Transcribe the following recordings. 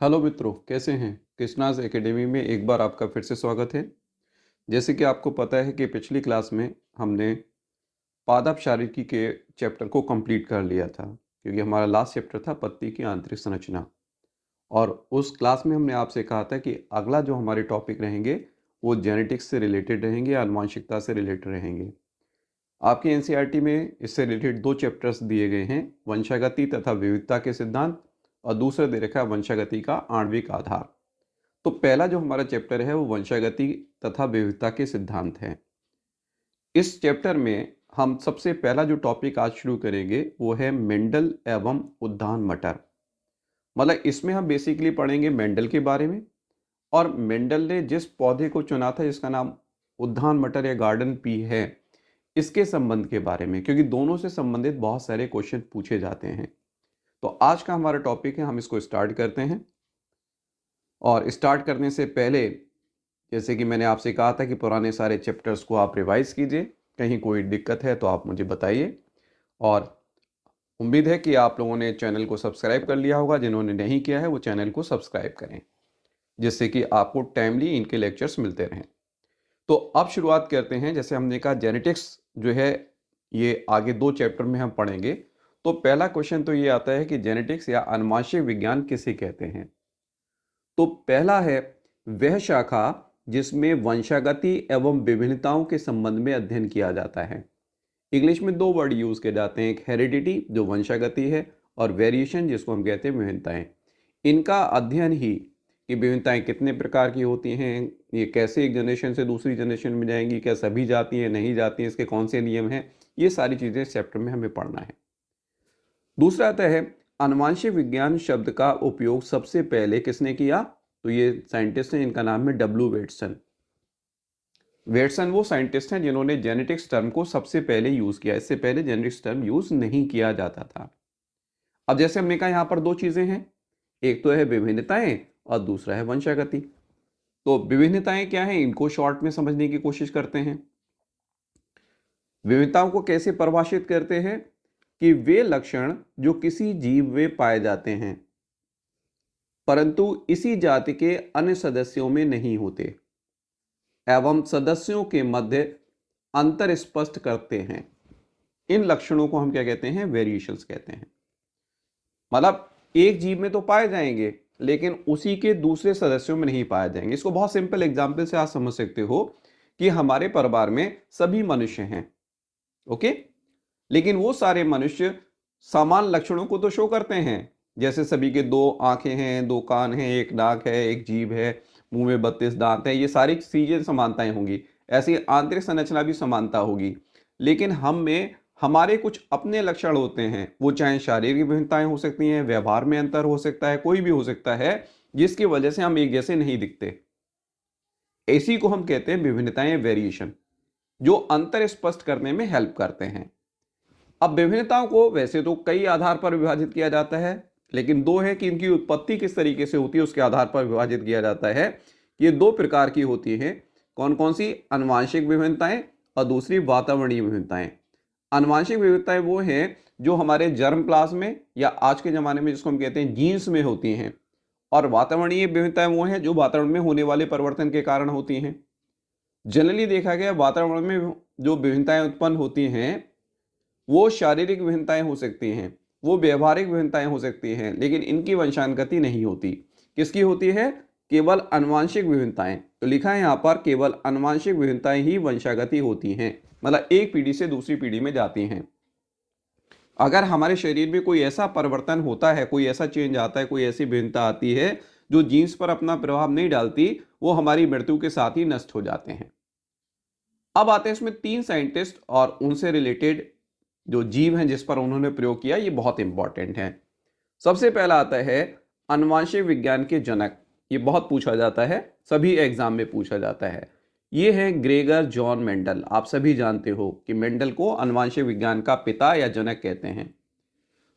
Hello मित्रों, कैसे हैं? कृष्णाज एकेडमी में एक बार आपका फिर से स्वागत है। जैसे कि आपको पता है कि पिछली क्लास में हमने पादप शारीरिकी के चैप्टर को कंप्लीट कर लिया था, क्योंकि हमारा लास्ट चैप्टर था पत्ती की आंतरिक संरचना। और उस क्लास में हमने आपसे कहा था कि अगला जो हमारे टॉपिक रहेंगे वो जेनेटिक्स से रिलेटेड रहेंगे, आनुवंशिकता से रिलेटेड रहेंगे। आपके एनसीईआरटी में इससे रिलेटेड दो चैप्टर्स दिए गए हैं, वंशागति तथा विविधता के सिद्धांत, और दूसरा दे रखा है वंशागति का आणविक आधार। तो पहला जो हमारा चैप्टर है वो वंशागति तथा विविधता के सिद्धांत है। इस चैप्टर में हम सबसे पहला जो टॉपिक आज शुरू करेंगे वो है मेंडल एवं उद्यान मटर। मतलब इसमें हम बेसिकली पढ़ेंगे मेंडल के बारे में, और मेंडल ने जिस पौधे को चुना था जिसका नाम उद्यान मटर या गार्डन पी है, इसके संबंध के बारे में, क्योंकि दोनों से संबंधित बहुत सारे क्वेश्चन पूछे जाते हैं। तो आज का हमारा टॉपिक है, हम इसको स्टार्ट करते हैं। और स्टार्ट करने से पहले, जैसे कि मैंने आपसे कहा था कि पुराने सारे चैप्टर्स को आप रिवाइज कीजिए, कहीं कोई दिक्कत है तो आप मुझे बताइए। और उम्मीद है कि आप लोगों ने चैनल को सब्सक्राइब कर लिया होगा, जिन्होंने नहीं किया है वो चैनल को सब्सक्राइब करें, जिससे कि आपको टाइमली इनके लेक्चर्स मिलते रहें। तो अब शुरुआत करते हैं। जैसे हमने कहा जेनेटिक्स जो है ये आगे दो चैप्टर में हम पढ़ेंगे। तो पहला क्वेश्चन तो ये आता है कि जेनेटिक्स या आनुवंशिक विज्ञान किसे कहते हैं। तो पहला है वह शाखा जिसमें वंशागति एवं विभिन्नताओं के संबंध में अध्ययन किया जाता है। इंग्लिश में दो वर्ड यूज किए जाते हैं, एक हेरिडिटी जो वंशागति है, और वेरिएशन जिसको हम कहते हैं विभिन्नताएं। इनका अध्ययन ही कि विभिन्नताएं कितने प्रकार की होती हैं, ये कैसे एक जनरेशन से दूसरी जनरेशन में जाएंगी, क्या सभी जाती हैं नहीं जाती हैं, इसके कौन से नियम हैं, ये सारी चीजें इस चैप्टर में हमें पढ़ना है। दूसरा आता है आनुवंशिक विज्ञान शब्द का उपयोग सबसे पहले किसने किया। तो ये साइंटिस्ट हैं, इनका नाम है डब्ल्यू वेटसन। वेटसन वो साइंटिस्ट हैं जिन्होंने जेनेटिक्स टर्म को सबसे पहले यूज किया। इससे पहले जेनेटिक्स टर्म यूज नहीं किया जाता था। अब जैसे हमने कहा यहाँ पर दो चीजें हैं, एक तो है विभिन्नताएं और दूसरा है वंशागति। तो विभिन्नताएं क्या है, इनको शॉर्ट में समझने की कोशिश करते हैं। विविधताओं को कैसे परिभाषित करते हैं कि वे लक्षण जो किसी जीव में पाए जाते हैं परंतु इसी जाति के अन्य सदस्यों में नहीं होते, एवं सदस्यों के मध्य अंतर स्पष्ट करते हैं। इन लक्षणों को हम क्या कहते हैं, वेरिएशंस कहते हैं। मतलब एक जीव में तो पाए जाएंगे लेकिन उसी के दूसरे सदस्यों में नहीं पाए जाएंगे। इसको बहुत सिंपल एग्जांपल से आप समझ सकते हो कि हमारे परिवार में सभी मनुष्य हैं, ओके, लेकिन वो सारे मनुष्य समान लक्षणों को तो शो करते हैं। जैसे सभी के दो आंखें हैं, दो कान हैं, एक नाक है, एक जीभ है, मुंह में 32 दांत है, ये सारी चीजें समानताएं होंगी। ऐसी आंतरिक संरचना भी समानता होगी। लेकिन हम में हमारे कुछ अपने लक्षण होते हैं, वो चाहे शारीरिक विभिन्नताएं हो सकती हैं, व्यवहार में अंतर हो सकता है, कोई भी हो सकता है, जिसकी वजह से हम एक जैसे नहीं दिखते। इसी को हम कहते हैं विभिन्नताएं, वेरिएशन, जो अंतर स्पष्ट करने में हेल्प करते हैं। अब विभिन्नताओं को वैसे तो कई आधार पर विभाजित किया जाता है, लेकिन दो है कि इनकी उत्पत्ति किस तरीके से होती है उसके आधार पर विभाजित किया जाता है। ये दो प्रकार की होती हैं। कौन कौन सी, आनुवंशिक विभिन्नताएं और दूसरी वातावरणीय विभिन्नताएं। आनुवंशिक विविधताएं वो हैं जो हमारे जर्म प्लाज्म में या आज के जमाने में जिसको हम कहते हैं जीन्स में होती हैं, और वातावरणीय विविधताएं वो हैं जो वातावरण में होने वाले परिवर्तन के कारण होती हैं। जनरली देखा गया वातावरण में जो विभिन्नताएं उत्पन्न होती हैं वो शारीरिक विभिन्नताएं हो सकती हैं, वो व्यवहारिक विभिन्नताएं हो सकती हैं, लेकिन इनकी वंशानुगति नहीं होती। किसकी होती है, केवल आनुवंशिक विभिन्नताएं। तो लिखा है यहां पर केवल आनुवंशिक विभिन्नताएं ही वंशागति होती हैं, मतलब एक पीढ़ी से दूसरी पीढ़ी में जाती हैं। अगर हमारे शरीर में कोई ऐसा परिवर्तन होता है, कोई ऐसा चेंज आता है, कोई ऐसी भिन्नता आती है जो जीन्स पर अपना प्रभाव नहीं डालती, वो हमारी मृत्यु के साथ ही नष्ट हो जाते हैं। अब आते हैं इसमें तीन साइंटिस्ट और उनसे रिलेटेड जो जीव हैं जिस पर उन्होंने प्रयोग किया, ये बहुत इंपॉर्टेंट है। सबसे पहला आता है आनुवंशिक विज्ञान के जनक। ये बहुत पूछा जाता है, सभी एग्जाम में पूछा जाता है। ये है ग्रेगर जॉन मेंडल। आप सभी जानते हो कि मेंडल को आनुवंशिक विज्ञान का पिता या जनक कहते हैं।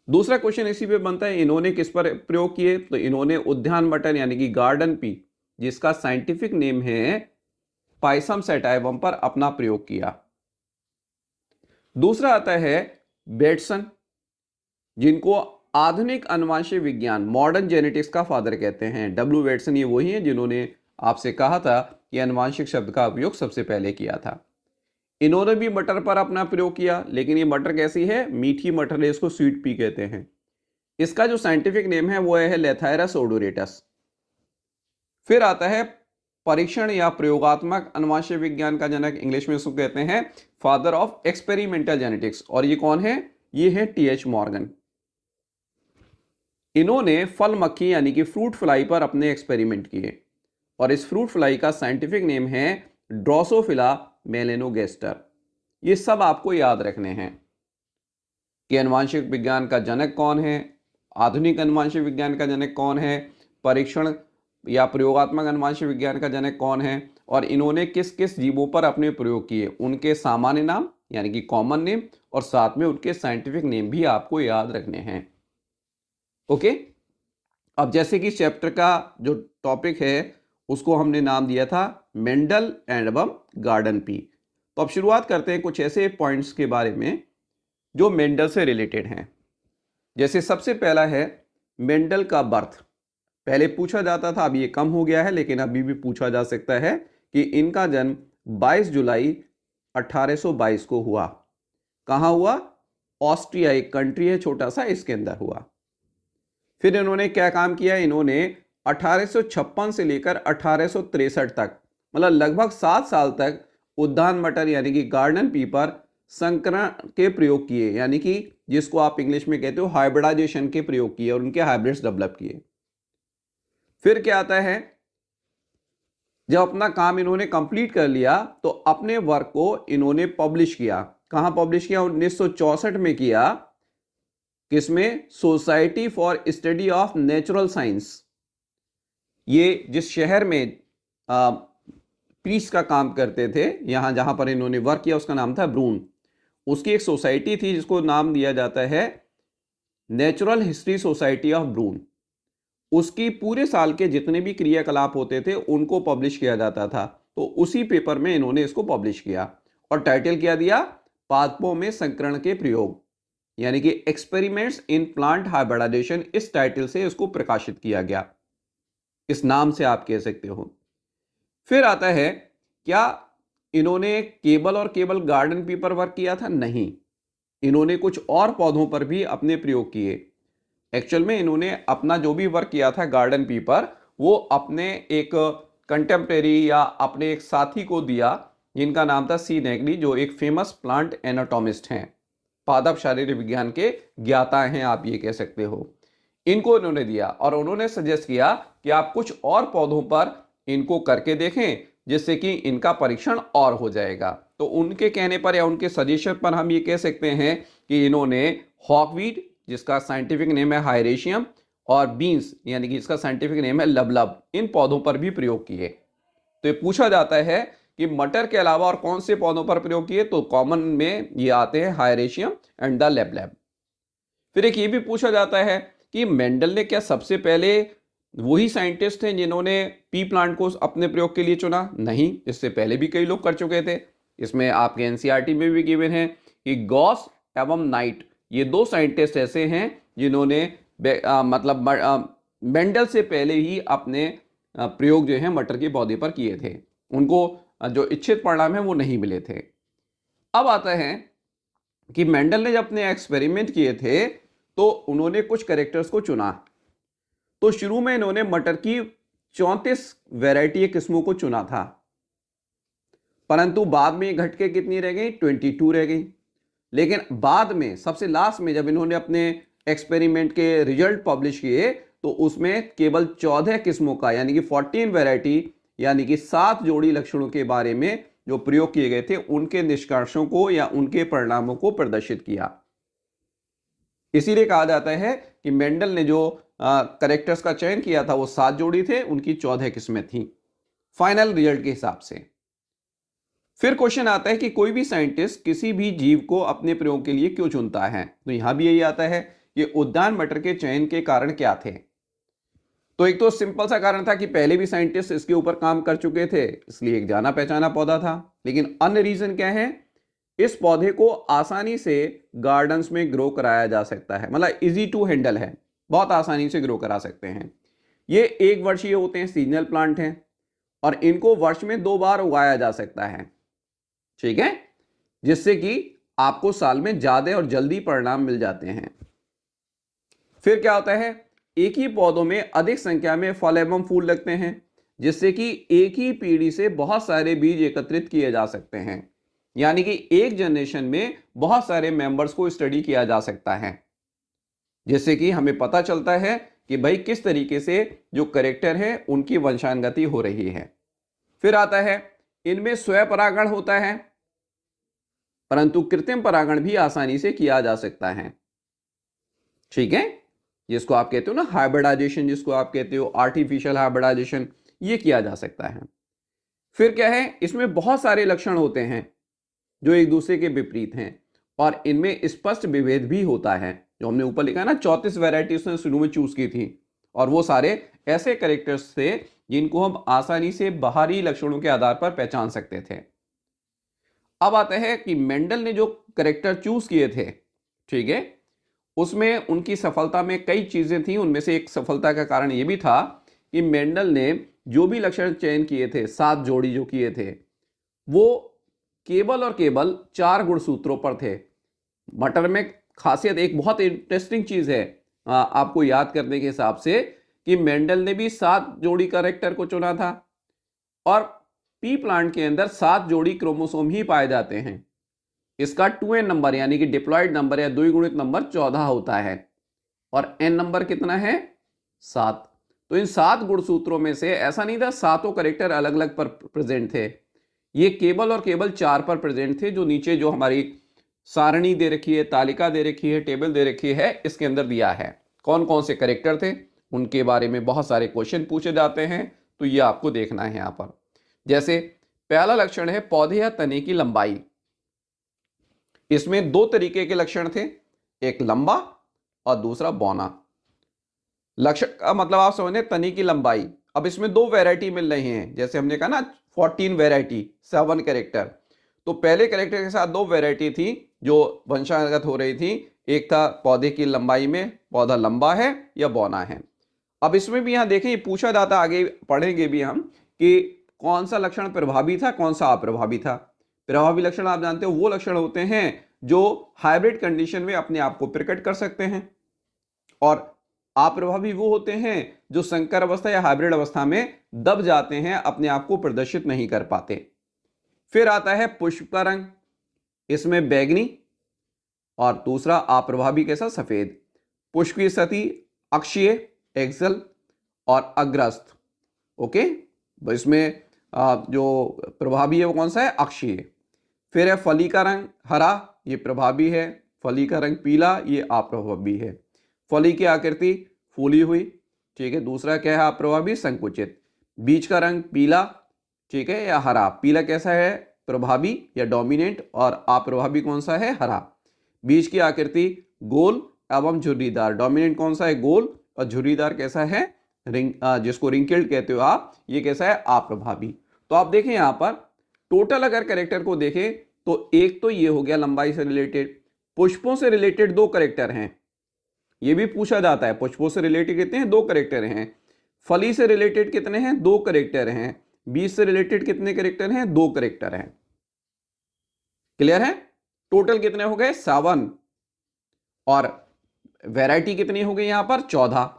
दूसरा क्वेश्चन इसी पे बनता है, इन्होंने किस पर प्रयोग किए। तो इन्होंने उद्यान मटर यानी कि गार्डन पी, जिसका साइंटिफिक नेम है पाइसम सैटाइवम, पर अपना प्रयोग किया। दूसरा आता है बेटसन, जिनको आधुनिक अनुवांशिक विज्ञान, मॉडर्न जेनेटिक्स का फादर कहते हैं। डब्ल्यू वेटसन ये वही हैं जिन्होंने आपसे कहा था कि अनुवांशिक शब्द का उपयोग सबसे पहले किया था। इन्होंने भी मटर पर अपना प्रयोग किया, लेकिन ये मटर कैसी है? मीठी मटर है, इसको स्वीट पी कहते हैं। इसका जो साइंटिफिक नेम है वो है लेथायरस ओडोरेटस। फिर आता है परीक्षण या प्रयोगात्मक अनुवांशिक विज्ञान का जनक, इंग्लिश में इसको कहते हैं फादर ऑफ एक्सपेरिमेंटल जेनेटिक्स, और ये कौन है? ये है टीएच मॉर्गन। इन्होंने फल मक्खी यानी कि फ्रूट फ्लाई पर अपने एक्सपेरिमेंट किए, और इस फ्रूट फ्लाई का साइंटिफिक नेम है ड्रोसोफिला मेलेनोगेस्टर। ये सब आपको याद रखने हैं कि अनुवांशिक विज्ञान का जनक कौन है, आधुनिक अनुवांशिक विज्ञान का जनक कौन है, परीक्षण या प्रयोगात्मक अनुवांशिक विज्ञान का जनक कौन है, और इन्होंने किस किस जीवों पर अपने प्रयोग किए, उनके सामान्य नाम यानी कि कॉमन नेम, और साथ में उनके साइंटिफिक नेम भी आपको याद रखने हैं। ओके, अब जैसे कि चैप्टर का जो टॉपिक है उसको हमने नाम दिया था मेंडल एंड गार्डन पी। तो अब शुरुआत करते हैं कुछ ऐसे पॉइंट्स के बारे में जो मेंडल से रिलेटेड हैं। जैसे सबसे पहला है मेंडल का बर्थ। पहले पूछा जाता था, अब ये कम हो गया है, लेकिन अभी भी पूछा जा सकता है कि इनका जन्म 22 जुलाई 1822 को हुआ। कहाँ हुआ? ऑस्ट्रिया, एक कंट्री है छोटा सा, इसके अंदर हुआ। फिर इन्होंने क्या काम किया? इन्होंने 1856 से लेकर 1863 तक, मतलब लगभग 7 साल तक उद्यान मटर यानी कि गार्डन पी पर संकरण के प्रयोग किए, यानी कि जिसको आप इंग्लिश में कहते हो हाइब्रिडाइजेशन के प्रयोग किए, और उनके हाइब्रिड्स डेवलप किए। फिर क्या आता है, जब अपना काम इन्होंने कंप्लीट कर लिया तो अपने वर्क को इन्होंने पब्लिश किया। कहां पब्लिश किया? 1964 में किया। किसमें? Society for study of natural science. ये जिस शहर में पीस का काम करते थे, यहां जहां पर इन्होंने वर्क किया, उसका नाम था ब्रून। उसकी एक सोसाइटी थी जिसको नाम दिया जाता है नेचुरल हिस्ट्री सोसाइटी ऑफ ब्रून। उसकी पूरे साल के जितने भी क्रियाकलाप होते थे उनको पब्लिश किया जाता था। तो उसी पेपर में इन्होंने इसको पब्लिश किया, और टाइटल क्या दिया? पादपों में संकरण के प्रयोग, यानी कि एक्सपेरिमेंट्स इन प्लांट हाइब्रिडाइजेशन। इस टाइटल से इसको प्रकाशित किया गया, इस नाम से आप कह सकते हो। फिर आता है, क्या इन्होंने केबल और केबल गार्डन पी पर वर्क किया था? नहीं, इन्होंने कुछ और पौधों पर भी अपने प्रयोग किए। एक्चुअल में इन्होंने अपना जो भी वर्क किया था गार्डन पी पर, वो अपने एक कंटेम्प्रेरी या अपने एक साथी को दिया, जिनका नाम था सी नेगली, जो एक फेमस प्लांट एनाटॉमिस्ट हैं, पादप शारीरिक विज्ञान के ज्ञाता हैं, आप ये कह सकते हो। इनको इन्होंने दिया, और उन्होंने सजेस्ट किया कि आप कुछ और पौधों पर इनको करके देखें, जिससे कि इनका परीक्षण और हो जाएगा। तो उनके कहने पर या उनके सजेशन पर हम ये कह सकते हैं कि इन्होंने हॉकवीड, जिसका साइंटिफिक नेम है हायरेशियम, और बीन्स यानी कि इसका साइंटिफिक नेम है लबलब, इन पौधों पर भी प्रयोग किए। तो ये पूछा जाता है कि मटर के अलावा और कौन से पौधों पर प्रयोग किए, तो कॉमन में ये आते हैं हायरेशियम एंड द लबलब। फिर एक ये भी पूछा जाता है कि मेंडल ने क्या सबसे पहले वही साइंटिस्ट हैं जिन्होंने पी प्लांट को अपने प्रयोग के लिए चुना? नहीं, इससे पहले भी कई लोग कर चुके थे। इसमें आपके एनसीईआरटी में भी गिवन है कि गॉस एवं नाइट, ये दो साइंटिस्ट ऐसे हैं जिन्होंने मतलब मेंडल से पहले ही अपने प्रयोग जो है मटर के पौधे पर किए थे। उनको जो इच्छित परिणाम है वो नहीं मिले थे। अब आता है कि मेंडल ने जब अपने एक्सपेरिमेंट किए थे तो उन्होंने कुछ कैरेक्टर्स को चुना। तो शुरू में इन्होंने मटर की 34 वैरायटी किस्मों को चुना था, परंतु बाद में घट के कितनी रह गई? 22 रह गई। लेकिन बाद में सबसे लास्ट में जब इन्होंने अपने एक्सपेरिमेंट के रिजल्ट पब्लिश किए तो उसमें केवल 14 किस्मों का यानी कि 14 वैरायटी यानी कि 7 जोड़ी लक्षणों के बारे में जो प्रयोग किए गए थे उनके निष्कर्षों को या उनके परिणामों को प्रदर्शित किया। इसीलिए कहा जाता है कि मेंडल ने जो करेक्टर्स का चयन किया था वो 7 जोड़ी थे, उनकी 14 किस्में थी फाइनल रिजल्ट के हिसाब से। फिर क्वेश्चन आता है कि कोई भी साइंटिस्ट किसी भी जीव को अपने प्रयोग के लिए क्यों चुनता है? तो यहां भी यही आता है कि उद्यान मटर के चयन के कारण क्या थे। तो एक तो सिंपल सा कारण था कि पहले भी साइंटिस्ट इसके ऊपर काम कर चुके थे, इसलिए एक जाना पहचाना पौधा था। लेकिन अन्य रीजन क्या है इस पौधे को आसानी से गार्डन्स में ग्रो कराया जा सकता है, मतलब इजी टू हैंडल है, बहुत आसानी से ग्रो करा सकते हैं। ये एक वर्षीय होते हैं, सीजनल प्लांट हैं, और इनको वर्ष में 2 बार उगाया जा सकता है, ठीक है, जिससे कि आपको साल में ज्यादा और जल्दी परिणाम मिल जाते हैं। फिर क्या होता है, एक ही पौधों में अधिक संख्या में फल एवं फूल लगते हैं, जिससे कि एक ही पीढ़ी से बहुत सारे बीज एकत्रित किए जा सकते हैं, यानी कि एक जनरेशन में बहुत सारे मेंबर्स को स्टडी किया जा सकता है, जिससे कि हमें पता चलता है कि भाई किस तरीके से जो करेक्टर है उनकी वंशानुगति हो रही है। फिर आता है, इनमें स्वयं परागण होता है, परंतु कृत्रिम परागण भी आसानी से किया जा सकता है, ठीक है, जिसको आप कहते हो ना हाइब्रिडाइजेशन, जिसको आप कहते हो आर्टिफिशियल हाइब्रिडाइजेशन, ये किया जा सकता है। फिर क्या है, इसमें बहुत सारे लक्षण होते हैं जो एक दूसरे के विपरीत हैं, और इनमें स्पष्ट विभेद भी होता है, जो हमने ऊपर लिखा ना 34 वैरायटी उसने शुरू में चूज की थी, और वो सारे ऐसे कैरेक्टर्स थे जिनको हम आसानी से बाहरी लक्षणों के आधार पर पहचान सकते थे। अब आता है कि मेंडल ने जो कैरेक्टर चूज किए थे, ठीक है, उसमें उनकी सफलता में कई चीजें थी। उनमें से एक सफलता का कारण यह भी था कि मेंडल ने जो भी लक्षण चयन किए थे, 7 जोड़ी जो किए थे, वो केवल और केवल 4 गुणसूत्रों पर थे। मटर में खासियत एक बहुत इंटरेस्टिंग चीज है आपको याद करने के हिसाब से, कि मेंडल ने भी 7 जोड़ी कैरेक्टर को चुना था, और पी प्लांट के अंदर 7 जोड़ी क्रोमोसोम ही पाए जाते हैं। इसका 2n नंबर यानी कि डिप्लॉयड नंबर या द्विगुणित नंबर 14 होता है, और n नंबर कितना है, 7। तो इन 7 गुणसूत्रों में से ऐसा नहीं था सातों कैरेक्टर अलग अलग पर प्रेजेंट थे, ये केवल और केवल 4 पर प्रेजेंट थे, जो नीचे जो हमारी सारणी दे रखी है, तालिका दे रखी है, टेबल दे रखी है, इसके अंदर दिया है कौन कौन से कैरेक्टर थे, उनके बारे में बहुत सारे क्वेश्चन पूछे जाते हैं, तो ये आपको देखना है यहां पर। जैसे पहला लक्षण है पौधे या तने की लंबाई। इसमें 2 तरीके के लक्षण थे, एक लंबा और दूसरा बौना। लक्षण का मतलब आप समझे तने की लंबाई। अब इसमें 2 वैरायटी मिल रही हैं, जैसे हमने कहा ना 14 वैरायटी 7 कैरेक्टर, तो पहले कैरेक्टर के साथ 2 वैरायटी थी जो वंशानुगत हो रही थी। एक था पौधे की लंबाई में पौधा लंबा है या बौना है। अब इसमें भी यहां देखें पूछा जाता, आगे पढ़ेंगे भी हम, कि कौन सा लक्षण प्रभावी था कौन सा अप्रभावी था। प्रभावी लक्षण आप जानते हो वो लक्षण होते हैं जो हाइब्रिड कंडीशन में अपने आप को प्रकट कर सकते हैं, और अप्रभावी वो होते हैं जो संकर अवस्था या हाइब्रिड अवस्था में दब जाते हैं, अपने आप को प्रदर्शित नहीं कर पाते। फिर आता है पुष्प का रंग, इसमें बैंगनी, और दूसरा अप्रभावी कैसा, सफेद। पुष्प की स्थिति अक्षीय, एक्सल और अग्रस्त, ओके, तो इसमें जो प्रभावी है वो कौन सा है, अक्षीय। फिर है फली का रंग हरा, ये प्रभावी है। फली का रंग पीला, ये अप्रभावी है। फली की आकृति फूली हुई, ठीक है। दूसरा क्या है अप्रभावी, संकुचित। बीज का रंग पीला, ठीक है, या हरा। पीला कैसा है, प्रभावी या डोमिनेंट, और अप्रभावी कौन सा है, हरा। बीज की आकृति गोल एवं झुर्रीदार, डोमिनेंट कौन सा है, गोल, और झुर्रीदार कैसा है, जिसको रिंकल्ड कहते हो आप, ये कैसा है, अप्रभावी। तो आप देखें यहां पर टोटल अगर कैरेक्टर को देखें तो एक तो ये हो गया लंबाई से रिलेटेड। पुष्पों से रिलेटेड 2 कैरेक्टर हैं, ये भी पूछा जाता है। पुष्पों से रिलेटेड कितने हैं, 2 कैरेक्टर हैं। फली से रिलेटेड कितने हैं, 2 कैरेक्टर हैं। बीज से रिलेटेड कितने कैरेक्टर हैं, 2 कैरेक्टर हैं। क्लियर है, टोटल कितने हो गए, 7, और वैरायटी कितनी हो गई यहां पर, 14।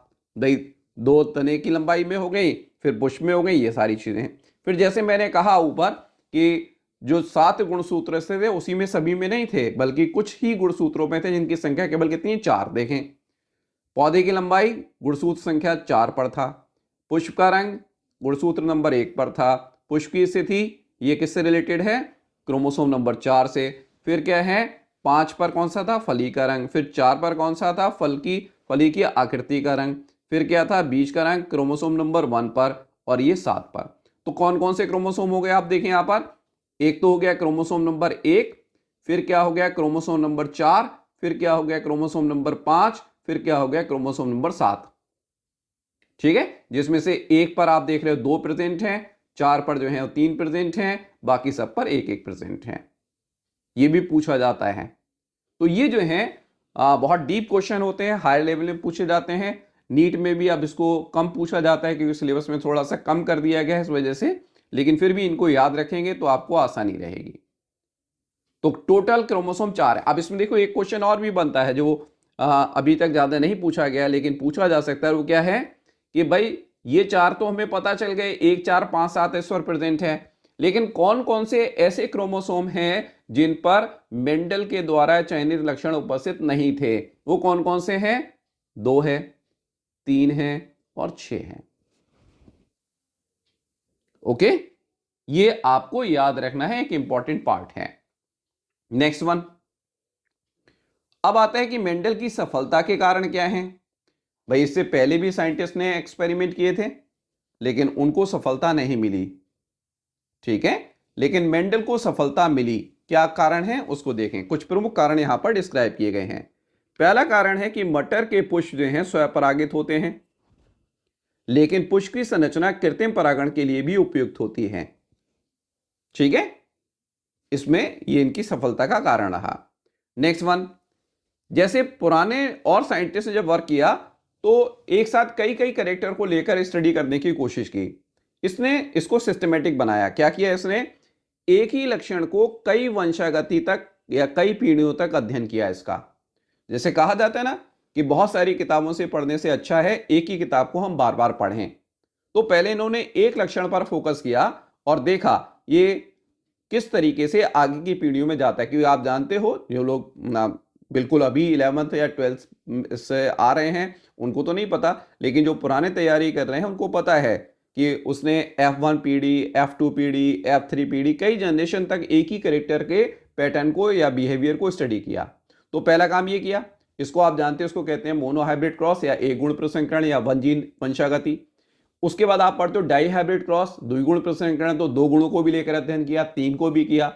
2 तने की लंबाई में हो गई, फिर पुष्प में हो गई, ये सारी चीजें। फिर जैसे मैंने कहा ऊपर कि जो 7 गुणसूत्र थे उसी में सभी में नहीं थे, बल्कि कुछ ही गुणसूत्रों में थे, जिनकी संख्या केवल कितनी है, 4। देखें, पौधे की लंबाई गुणसूत्र संख्या 4 पर था। पुष्प का रंग गुणसूत्र नंबर 1 पर था। पुष्प की स्थिति ये किससे रिलेटेड है, क्रोमोसोम नंबर 4 से। फिर क्या है, 5 पर कौन सा था, फली का रंग। फिर 4 पर कौन सा था, फली की आकृति का रंग। फिर क्या था, बीज का रंग, क्रोमोसोम नंबर 1 पर, और ये 7 पर। तो कौन कौन से क्रोमोसोम हो गए आप देखें यहां पर, एक तो हो गया क्रोमोसोम नंबर 1, फिर क्या हो गया क्रोमोसोम नंबर 4, फिर क्या हो गया क्रोमोसोम नंबर 5, फिर क्या हो गया क्रोमोसोम नंबर 7, ठीक है। जिसमें से 1 पर आप देख रहे हो 2 प्रेजेंट हैं, 4 पर जो है 3 प्रेजेंट हैं, बाकी सब पर 1 1 प्रेजेंट है। ये भी पूछा जाता है। तो ये जो है बहुत डीप क्वेश्चन होते हैं, हायर लेवल में पूछे जाते हैं। नीट में भी अब इसको कम पूछा जाता है क्योंकि सिलेबस में थोड़ा सा कम कर दिया गया है इस वजह से, लेकिन फिर भी इनको याद रखेंगे तो आपको आसानी रहेगी। तो टोटल क्रोमोसोम 4 है। अब इसमें देखो एक क्वेश्चन और भी बनता है जो अभी तक ज्यादा नहीं पूछा गया लेकिन पूछा जा सकता है। वो क्या है कि भाई ये 4 तो हमें पता चल गए, 1 4 5 7 इस पर प्रेजेंट है, लेकिन कौन कौन से ऐसे क्रोमोसोम हैं जिन पर मेंडल के द्वारा चयनित लक्षण उपस्थित नहीं थे? वो कौन कौन से हैं? 2 है, 3 है और 6 है। ओके, ये आपको याद रखना है, एक इंपॉर्टेंट पार्ट है। नेक्स्ट वन, अब आता है कि मेंडल की सफलता के कारण क्या हैं। भाई इससे पहले भी साइंटिस्ट ने एक्सपेरिमेंट किए थे लेकिन उनको सफलता नहीं मिली, ठीक है, लेकिन मेंडल को सफलता मिली। क्या कारण है उसको देखें। कुछ प्रमुख कारण यहां पर डिस्क्राइब किए गए हैं। पहला कारण है कि मटर के पुष्प जो हैं स्वपरागित होते हैं, लेकिन पुष्प की संरचना कृत्रिम परागण के लिए भी उपयुक्त होती है, ठीक है, इसमें ये इनकी सफलता का कारण रहा। नेक्स्ट वन, जैसे पुराने और साइंटिस्ट ने जब वर्क किया तो एक साथ कई कई कैरेक्टर को लेकर स्टडी करने की कोशिश की। इसने इसको सिस्टमेटिक बनाया। क्या किया इसने? एक ही लक्षण को कई वंशागति तक या कई पीढ़ियों तक अध्ययन किया इसका। जैसे कहा जाता है ना कि बहुत सारी किताबों से पढ़ने से अच्छा है एक ही किताब को हम बार बार पढ़ें। तो पहले इन्होंने एक लक्षण पर फोकस किया और देखा ये किस तरीके से आगे की पीढ़ियों में जाता है। क्योंकि आप जानते हो जो लोग बिल्कुल अभी 11th या 12th से आ रहे हैं उनको तो नहीं पता, लेकिन जो पुराने तैयारी कर रहे हैं उनको पता है कि उसने F1 पीढ़ी, F2 पीढ़ी, F3 पीढ़ी, कई जनरेशन तक एक ही कैरेक्टर के पैटर्न को या बिहेवियर को स्टडी किया। तो पहला काम ये किया, इसको आप जानते हैं, उसको कहते हैं मोनोहाइब्रिड क्रॉस या एक गुण प्रसंकरण या वन जीन वंशागति। उसके बाद आप पढ़ते हो डाई हाइब्रिड क्रॉस, द्विगुण प्रसंकरण, तो 2 गुणों को भी लेकर अध्ययन किया, 3 को भी किया।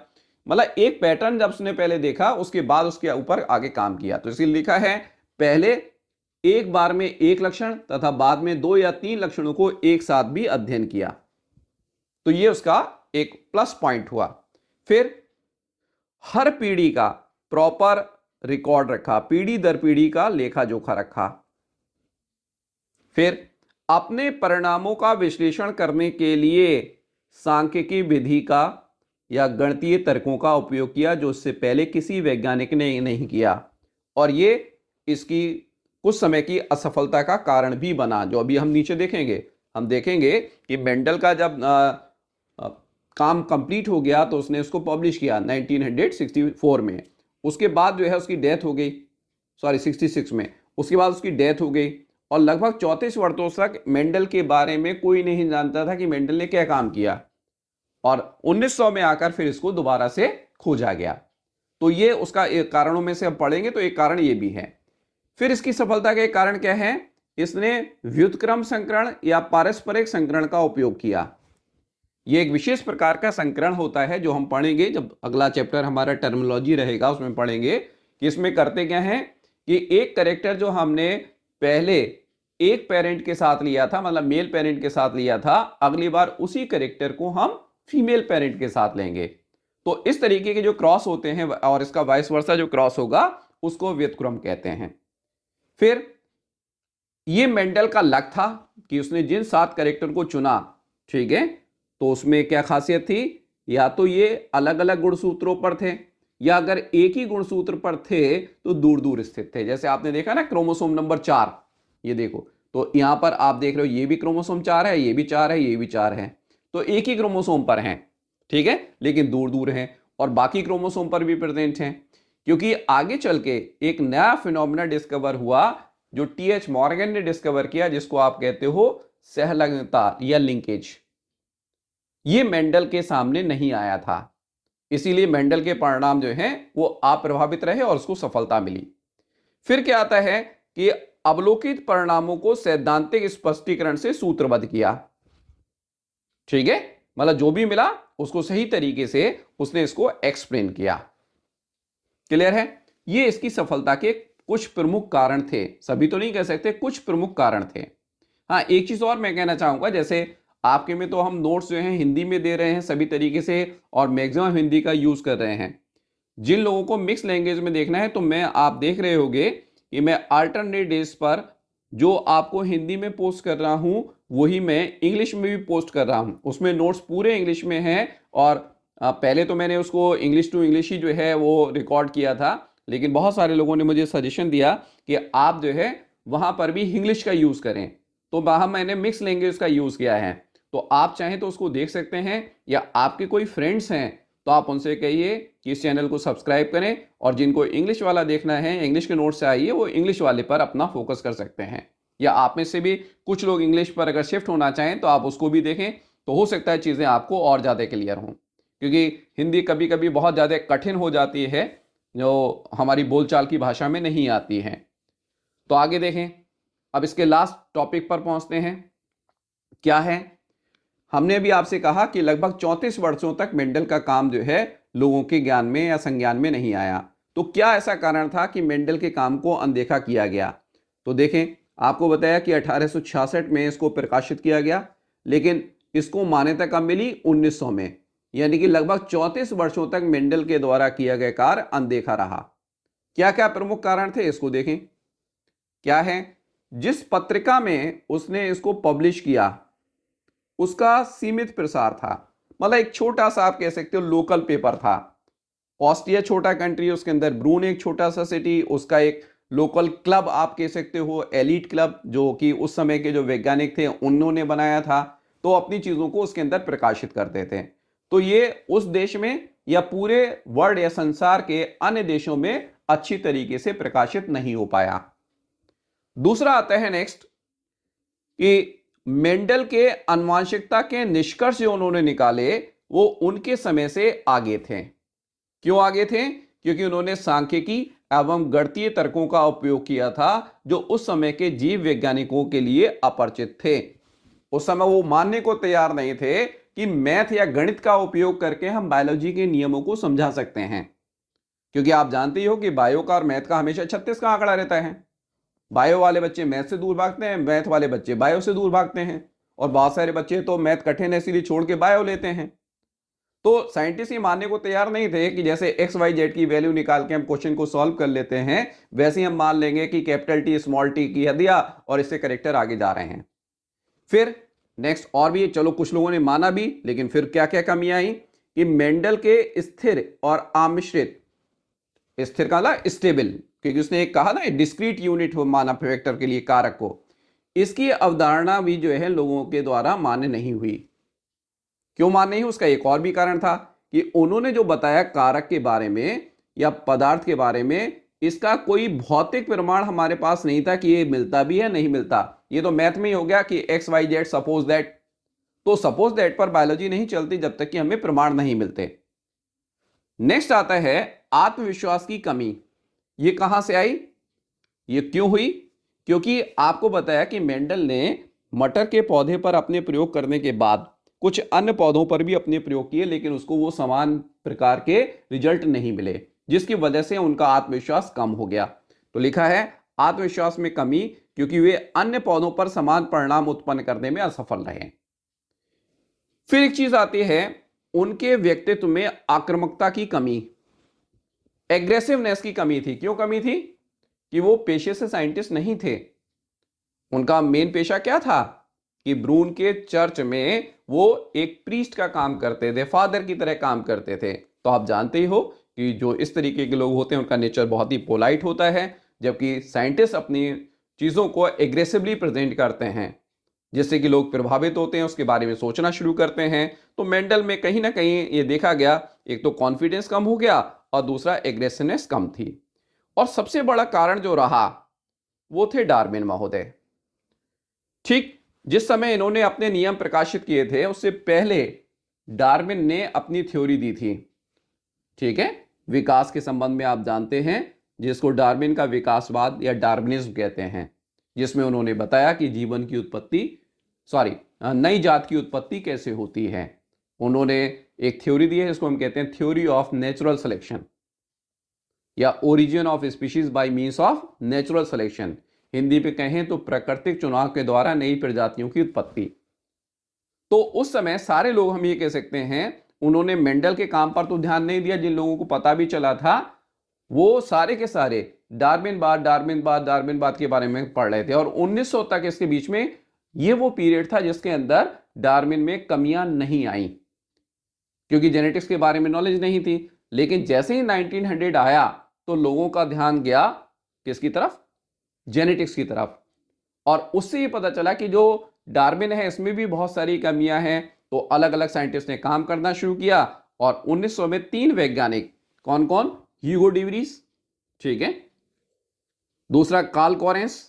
मतलब एक पैटर्न जब उसने पहले देखा उसके बाद उसके ऊपर आगे काम किया। तो इसलिए लिखा है पहले एक बार में एक लक्षण तथा बाद में 2 या 3 लक्षणों को एक साथ भी अध्ययन किया। तो ये उसका एक प्लस पॉइंट हुआ। फिर हर पीढ़ी का प्रॉपर रिकॉर्ड रखा, पीढ़ी दर पीढ़ी का लेखा जोखा रखा। फिर अपने परिणामों का विश्लेषण करने के लिए सांख्यिकी विधि का या गणितीय तर्कों का उपयोग किया जो इससे पहले किसी वैज्ञानिक ने नहीं किया, और ये इसकी कुछ समय की असफलता का कारण भी बना, जो अभी हम नीचे देखेंगे। हम देखेंगे कि मेंडल का जब काम कंप्लीट हो गया तो उसने उसको पब्लिश किया 1964 में। उसके बाद जो है उसकी डेथ हो गई, सॉरी 66 में। उसके बाद उसकी डेथ हो गई और लगभग 34 वर्षों तक मेंडल के बारे में कोई नहीं जानता था कि मेंडल ने क्या काम किया, और 1900 में आकर फिर इसको दोबारा से खोजा गया। तो ये उसका एक कारणों में से हम पढ़ेंगे, तो एक कारण ये भी है। फिर इसकी सफलता के कारण क्या है? इसने व्युत्क्रम संकरण या पारस्परिक संकरण का उपयोग किया। यह एक विशेष प्रकार का संकरण होता है जो हम पढ़ेंगे जब अगला चैप्टर हमारा टर्मिनोलॉजी रहेगा, उसमें पढ़ेंगे कि इसमें करते क्या है कि एक कैरेक्टर जो हमने पहले एक पेरेंट के साथ लिया था, मतलब मेल पेरेंट के साथ लिया था, अगली बार उसी कैरेक्टर को हम फीमेल पेरेंट के साथ लेंगे। तो इस तरीके के जो क्रॉस होते हैं और इसका वाइस वर्सा जो क्रॉस होगा उसको व्युत्क्रम कहते हैं। फिर ये मेंडल का लक था कि उसने जिन 7 कैरेक्टर को चुना, ठीक है, तो उसमें क्या खासियत थी? या तो ये अलग अलग गुणसूत्रों पर थे, या अगर एक ही गुणसूत्र पर थे तो दूर दूर स्थित थे। जैसे आपने देखा ना क्रोमोसोम नंबर 4, ये देखो, तो यहां पर आप देख रहे हो ये भी क्रोमोसोम 4 है, ये भी 4 है, ये भी 4 है, तो एक ही क्रोमोसोम पर हैं, ठीक है, लेकिन दूर दूर हैं, और बाकी क्रोमोसोम पर भी प्रेजेंट हैं। क्योंकि आगे चल के एक नया फिनोमेना डिस्कवर हुआ जो टीएच मॉर्गन ने डिस्कवर किया, जिसको आप कहते हो सहलग्नता या लिंकेज। ये मेंडल के सामने नहीं आया था, इसीलिए मेंडल के परिणाम जो हैं वो अप्रभावित रहे और उसको सफलता मिली। फिर क्या आता है कि अवलोकित परिणामों को सैद्धांतिक स्पष्टीकरण से सूत्रबद्ध किया, ठीक है, मतलब जो भी मिला उसको सही तरीके से उसने इसको एक्सप्लेन किया। क्लियर है? ये इसकी सफलता के कुछ प्रमुख कारण थे, सभी तो नहीं कह सकते, कुछ प्रमुख कारण थे। हाँ, एक चीज और मैं कहना चाहूंगा, जैसे आपके में तो हम नोट्स जो हैं हिंदी में दे रहे हैं सभी तरीके से और मैक्सिमम हिंदी का यूज कर रहे हैं, जिन लोगों को मिक्स लैंग्वेज में देखना है तो मैं आप देख रहे होंगे कि मैं अल्टरनेट डेज पर जो आपको हिंदी में पोस्ट कर रहा हूं वही मैं इंग्लिश में भी पोस्ट कर रहा हूं। उसमें नोट्स पूरे इंग्लिश में हैं और पहले तो मैंने उसको इंग्लिश टू इंग्लिश ही जो है वो रिकॉर्ड किया था, लेकिन बहुत सारे लोगों ने मुझे सजेशन दिया कि आप जो है वहां पर भी इंग्लिश का यूज करें, तो वहां मैंने मिक्स लैंग्वेज का यूज किया है। तो आप चाहें तो उसको देख सकते हैं, या आपके कोई फ्रेंड्स हैं तो आप उनसे कहिए कि इस चैनल को सब्सक्राइब करें, और जिनको इंग्लिश वाला देखना है, इंग्लिश के नोट से आइए, वो इंग्लिश वाले पर अपना फोकस कर सकते हैं। या आप में से भी कुछ लोग इंग्लिश पर अगर शिफ्ट होना चाहें तो आप उसको भी देखें, तो हो सकता है चीज़ें आपको और ज़्यादा क्लियर हों, क्योंकि हिंदी कभी कभी बहुत ज़्यादा कठिन हो जाती है जो हमारी बोलचाल की भाषा में नहीं आती है। तो आगे देखें, अब इसके लास्ट टॉपिक पर पहुंचते हैं। क्या है, हमने अभी आपसे कहा कि लगभग 34 वर्षों तक मेंडल का काम जो है लोगों के ज्ञान में या संज्ञान में नहीं आया। तो क्या ऐसा कारण था कि मेंडल के काम को अनदेखा किया गया? तो देखें, आपको बताया कि 1866 में इसको प्रकाशित किया गया, लेकिन इसको मान्यता कब मिली? 1900 में। यानी कि लगभग 34 वर्षों तक मेंडल के द्वारा किया गया कार्य अनदेखा रहा। क्या क्या प्रमुख कारण थे, इसको देखें। क्या है, जिस पत्रिका में उसने इसको पब्लिश किया उसका सीमित प्रसार था, मतलब एक छोटा सा आप कह सकते हो लोकल पेपर था। ऑस्ट्रिया छोटा कंट्री, उसके अंदर ब्रून एक छोटा सा सिटी, उसका एक लोकल क्लब आप कह सकते हो, एलीट क्लब, जो कि उस समय के जो वैज्ञानिक थे उन्होंने बनाया था, तो अपनी चीजों को उसके अंदर प्रकाशित करते थे। तो ये उस देश में या पूरे वर्ल्ड या संसार के अन्य देशों में अच्छी तरीके से प्रकाशित नहीं हो पाया। दूसरा आता है नेक्स्ट, कि मेंडल के आनुवंशिकता के निष्कर्ष जो उन्होंने निकाले वो उनके समय से आगे थे। क्यों आगे थे? क्योंकि उन्होंने सांख्यिकी एवं गणितीय तर्कों का उपयोग किया था, जो उस समय के जीव वैज्ञानिकों के लिए अपरिचित थे। उस समय वो मानने को तैयार नहीं थे कि मैथ या गणित का उपयोग करके हम बायोलॉजी के नियमों को समझा सकते हैं, क्योंकि आप जानते ही हो कि बायो का और मैथ का हमेशा 36 का आंकड़ा रहता है। बायो वाले बच्चे मैथ से दूर भागते हैं, मैथ वाले बच्चे बायो से दूर भागते हैं, और बहुत सारे बच्चे तो मैथ कठिन है इसीलिए छोड़ के बायो लेते हैं। तो साइंटिस्ट ये मानने को तैयार नहीं थे कि जैसे एक्स वाई जेड की वैल्यू निकाल के हम क्वेश्चन को सॉल्व कर लेते हैं, वैसे ही हम मान लेंगे कि कैपिटल टी स्मॉल टी की दिया और इससे करेक्टर आगे जा रहे हैं। फिर नेक्स्ट और भी, चलो कुछ लोगों ने माना भी, लेकिन फिर क्या क्या कमियां आई कि मेंडल के स्थिर और आमिश्रित, स्थिर का स्टेबल, क्योंकि उसने एक कहा ना डिस्क्रीट यूनिट हो माना वेक्टर के लिए कारक को, इसकी अवधारणा भी जो है लोगों के द्वारा मान्य नहीं हुई। क्यों मान्य नहीं? उसका एक और भी कारण था कि उन्होंने जो बताया कारक के बारे में या पदार्थ के बारे में, इसका कोई भौतिक प्रमाण हमारे पास नहीं था कि ये मिलता भी है नहीं मिलता। ये तो मैथ में ही हो गया कि X Y Z suppose that, तो सपोज दैट पर बायोलॉजी नहीं चलती जब तक कि हमें प्रमाण नहीं मिलते। नेक्स्ट आता है आत्मविश्वास की कमी। ये कहां से आई, ये क्यों हुई? क्योंकि आपको बताया कि मेंडल ने मटर के पौधे पर अपने प्रयोग करने के बाद कुछ अन्य पौधों पर भी अपने प्रयोग किए, लेकिन उसको वो समान प्रकार के रिजल्ट नहीं मिले, जिसकी वजह से उनका आत्मविश्वास कम हो गया। तो लिखा है आत्मविश्वास में कमी, क्योंकि वे अन्य पौधों पर समान परिणाम उत्पन्न करने में असफल रहे। फिर एक चीज आती है, उनके व्यक्तित्व में आक्रामकता की कमी, एग्रेसिवनेस की कमी थी। क्यों कमी थी? कि वो पेशे से साइंटिस्ट नहीं थे। उनका मेन पेशा क्या था कि ब्रून के चर्च में वो एक प्रीस्ट का काम करते थे, फादर की तरह काम करते थे। तो आप जानते ही हो कि जो इस तरीके के लोग होते हैं उनका नेचर बहुत ही पोलाइट होता है, जबकि साइंटिस्ट अपनी चीजों को एग्रेसिवली प्रेजेंट करते हैं, जिससे कि लोग प्रभावित होते हैं, उसके बारे में सोचना शुरू करते हैं। तो मेंडल में कहीं ना कहीं ये देखा गया, एक तो कॉन्फिडेंस कम हो गया और दूसरा एग्रेसिवनेस कम थी। और सबसे बड़ा कारण जो रहा वो थे डार्विन महोदय। ठीक जिस समय इन्होंने अपने नियम प्रकाशित किए थे उससे पहले डार्विन ने अपनी थ्योरी दी थी। ठीक है, विकास के संबंध में आप जानते हैं, जिसको डार्विन का विकासवाद या डार्विनिज्म कहते हैं, जिसमें उन्होंने बताया कि जीवन की उत्पत्ति नई जात की उत्पत्ति कैसे होती है। उन्होंने एक थ्योरी दी है जिसको हम कहते हैं थ्योरी ऑफ नेचुरल सिलेक्शन या origin of species by means of natural selection. Hindi पे कहें तो प्राकृतिक चुनाव के द्वारा नई प्रजातियों की उत्पत्ति। तो उस समय सारे लोग हम ये कह सकते हैं उन्होंने मेंडल के काम पर तो ध्यान नहीं दिया। जिन लोगों को पता भी चला था वो सारे के सारे डार्विनवाद के बारे में पढ़ रहे थे। और 1900 तक इसके बीच में ये वो पीरियड था जिसके अंदर डार्विन में कमियां नहीं आई, क्योंकि जेनेटिक्स के बारे में नॉलेज नहीं थी। लेकिन जैसे ही 1900 आया तो लोगों का ध्यान गया किसकी तरफ? जेनेटिक्स की तरफ। और उससे ये पता चला कि जो डार्विन है इसमें भी बहुत सारी कमियां हैं। तो अलग अलग साइंटिस्ट ने काम करना शुरू किया और 1900 में 3 वैज्ञानिक, कौन कौन? ह्यूगो डिवरीज, ठीक है, दूसरा कार्ल कॉरेंस,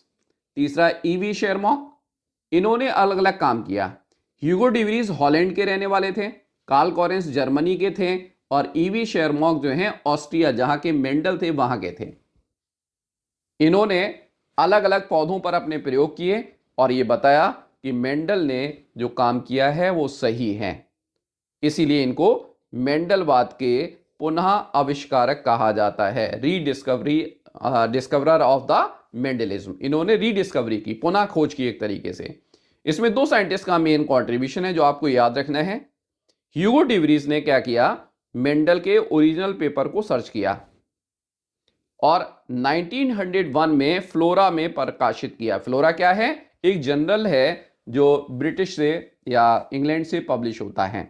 तीसरा ईवी शेरमॉक, इन्होंने अलग अलग काम किया। ह्यूगो डिवरीज हॉलैंड के रहने वाले थे, कार्ल कॉरेंस जर्मनी के थे और ईवी शेरमॉक जो हैं ऑस्ट्रिया, जहां के मेंडल थे वहां के थे। इन्होंने अलग अलग पौधों पर अपने प्रयोग किए और यह बताया कि मेंडल ने जो काम किया है वो सही है। इसीलिए इनको मेंडलवाद के पुनः आविष्कारक कहा जाता है, डिस्कवरर ऑफ द मेंडलिज्म। इन्होंने रीडिस्कवरी की, पुनः खोज की एक तरीके से। इसमें 2 साइंटिस्ट का मेन कंट्रीब्यूशन है जो आपको याद रखना है। ह्यूगो डिवरीज ने क्या किया? मेंडल के ओरिजिनल पेपर को सर्च किया और 1901 में फ्लोरा में प्रकाशित किया। फ्लोरा क्या है? एक जर्नल है जो ब्रिटिश से या इंग्लैंड से पब्लिश होता है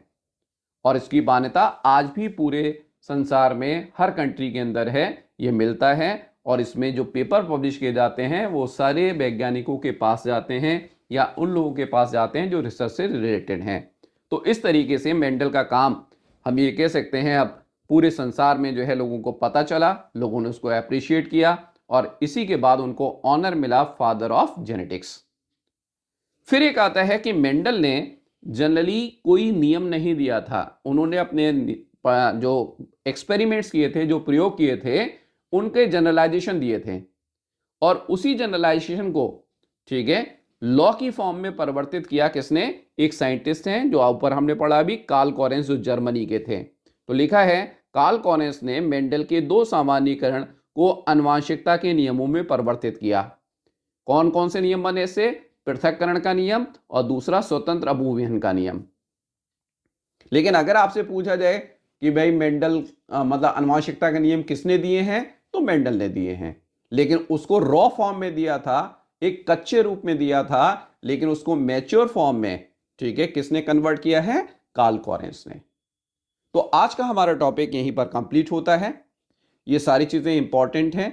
और इसकी मान्यता आज भी पूरे संसार में हर कंट्री के अंदर है, ये मिलता है। और इसमें जो पेपर पब्लिश किए जाते हैं वो सारे वैज्ञानिकों के पास जाते हैं या उन लोगों के पास जाते हैं जो रिसर्च से रिलेटेड हैं। तो इस तरीके से मेंडल का काम हम ये कह सकते हैं अब पूरे संसार में जो है लोगों को पता चला, लोगों ने उसको अप्रिशिएट किया और इसी के बाद उनको ऑनर मिला फादर ऑफ जेनेटिक्स। फिर एक आता है कि मेंडल ने जनरली कोई नियम नहीं दिया था। उन्होंने अपने जो एक्सपेरिमेंट्स किए थे, जो प्रयोग किए थे, उनके जनरलाइजेशन दिए थे और उसी जनरलाइजेशन को, ठीक है, लॉ की फॉर्म में परिवर्तित किया। किसने? एक साइंटिस्ट हैं जो ऊपर हमने पढ़ा अभी, कार्ल कॉरेंस, जो जर्मनी के थे। तो लिखा है कार्ल कॉरेंस ने मेंडल के 2 सामान्यीकरण को आनुवंशिकता के नियमों में परिवर्तित किया। कौन कौन से नियम बने इससे? पृथक्करण का नियम और दूसरा स्वतंत्र अभूविहन का नियम। लेकिन अगर आपसे पूछा जाए कि भाई मेंडल मतलब आनुवंशिकता के नियम किसने दिए हैं, तो मेंडल ने दिए हैं। लेकिन उसको रॉ फॉर्म में दिया था, एक कच्चे रूप में दिया था, लेकिन उसको मैच्योर फॉर्म में, ठीक है, किसने कन्वर्ट किया है? कार्ल कॉरेंस ने। तो आज का हमारा टॉपिक यहीं पर कंप्लीट होता है। ये सारी चीजें इंपॉर्टेंट हैं,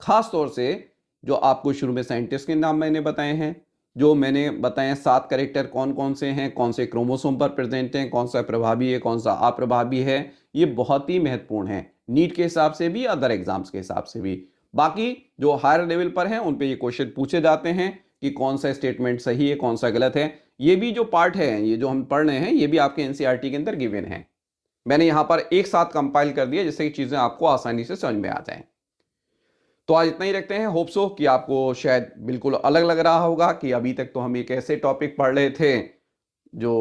खास तौर से जो आपको शुरू में साइंटिस्ट के नाम मैंने बताए हैं, जो मैंने बताए 7 कैरेक्टर कौन कौन से हैं, कौन से क्रोमोसोम पर प्रेजेंट हैं, कौन सा प्रभावी है, कौन सा अप्रभावी है, ये बहुत ही महत्वपूर्ण है, नीट के हिसाब से भी, अदर एग्जाम्स के हिसाब से भी। बाकी जो हायर लेवल पर हैं उन पे ये क्वेश्चन पूछे जाते हैं कि कौन सा स्टेटमेंट सही है, कौन सा गलत है। ये भी जो पार्ट है, ये जो हम पढ़ रहे हैं, ये भी आपके एनसीईआरटी के अंदर गिवन है। मैंने यहां पर एक साथ कंपाइल कर दिया जिससे कि चीजें आपको आसानी से समझ में आ जाएं। तो आज इतना ही रखते हैं। होप सो कि आपको शायद बिल्कुल अलग लग रहा होगा कि अभी तक तो हम एक ऐसे टॉपिक पढ़ रहे थे जो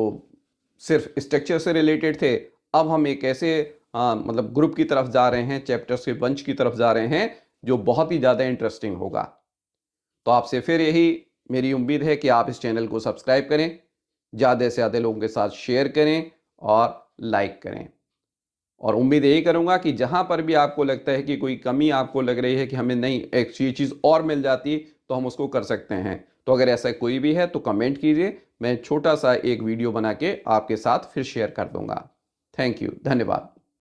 सिर्फ स्ट्रक्चर से रिलेटेड थे, अब हम एक ऐसे मतलब ग्रुप की तरफ जा रहे हैं, चैप्टर्स के बंच की तरफ जा रहे हैं जो बहुत ही ज़्यादा इंटरेस्टिंग होगा। तो आपसे फिर यही मेरी उम्मीद है कि आप इस चैनल को सब्सक्राइब करें, ज़्यादा से ज़्यादा लोगों के साथ शेयर करें और लाइक करें। और उम्मीद यही करूंगा कि जहां पर भी आपको लगता है कि कोई कमी आपको लग रही है कि हमें नहीं एक चीज़ और मिल जाती तो हम उसको कर सकते हैं। तो अगर ऐसा कोई भी है तो कमेंट कीजिए, मैं छोटा सा एक वीडियो बना के आपके साथ फिर शेयर कर दूंगा। थैंक यू, धन्यवाद।